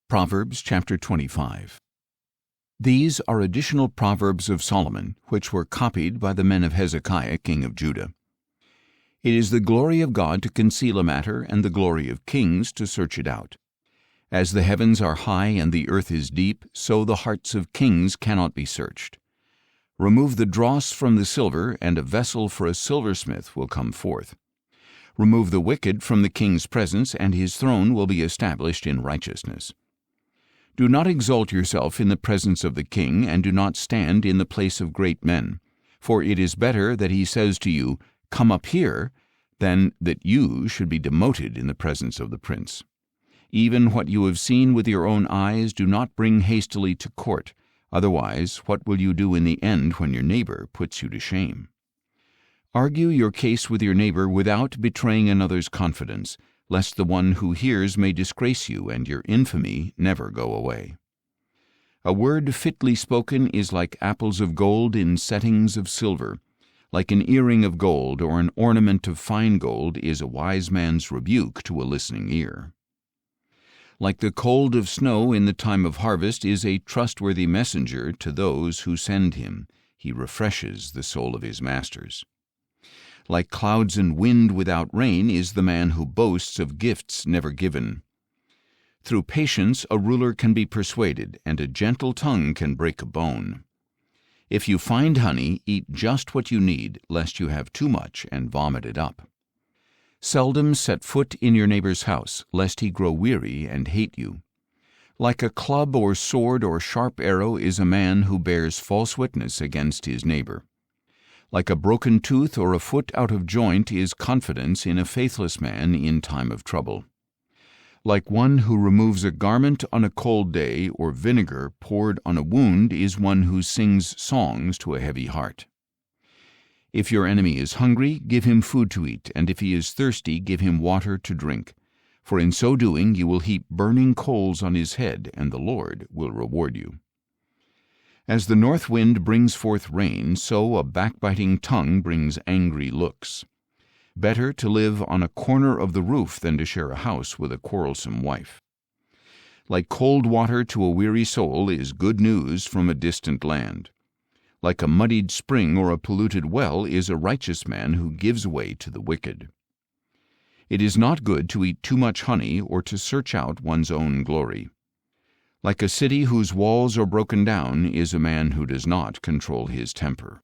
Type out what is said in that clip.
Proverbs chapter 25. These are additional Proverbs of Solomon, which were copied by the men of Hezekiah king of Judah. It is the glory of God to conceal a matter, and the glory of kings to search it out. As the heavens are high and the earth is deep, so the hearts of kings cannot be searched. Remove the dross from the silver, and a vessel for a silversmith will come forth. Remove the wicked from the king's presence, and his throne will be established in righteousness. Do not exalt yourself in the presence of the king, and do not stand in the place of great men. For it is better that he says to you, "Come up here," than that you should be demoted in the presence of the prince. Even what you have seen with your own eyes do not bring hastily to court. Otherwise, what will you do in the end when your neighbor puts you to shame? Argue your case with your neighbor without betraying another's confidence, lest the one who hears may disgrace you and your infamy never go away. A word fitly spoken is like apples of gold in settings of silver. Like an earring of gold or an ornament of fine gold is a wise man's rebuke to a listening ear. Like the cold of snow in the time of harvest is a trustworthy messenger to those who send him. He refreshes the soul of his masters. Like clouds and wind without rain is the man who boasts of gifts never given. Through patience a ruler can be persuaded, and a gentle tongue can break a bone. If you find honey, eat just what you need, lest you have too much and vomit it up. Seldom set foot in your neighbor's house, lest he grow weary and hate you. Like a club or sword or sharp arrow is a man who bears false witness against his neighbor. Like a broken tooth or a foot out of joint is confidence in a faithless man in time of trouble. Like one who removes a garment on a cold day, or vinegar poured on a wound, is one who sings songs to a heavy heart. If your enemy is hungry, give him food to eat, and if he is thirsty, give him water to drink. For in so doing you will heap burning coals on his head, and the Lord will reward you. As the north wind brings forth rain, so a backbiting tongue brings angry looks. Better to live on a corner of the roof than to share a house with a quarrelsome wife. Like cold water to a weary soul is good news from a distant land. Like a muddied spring or a polluted well is a righteous man who gives way to the wicked. It is not good to eat too much honey or to search out one's own glory. Like a city whose walls are broken down is a man who does not control his temper.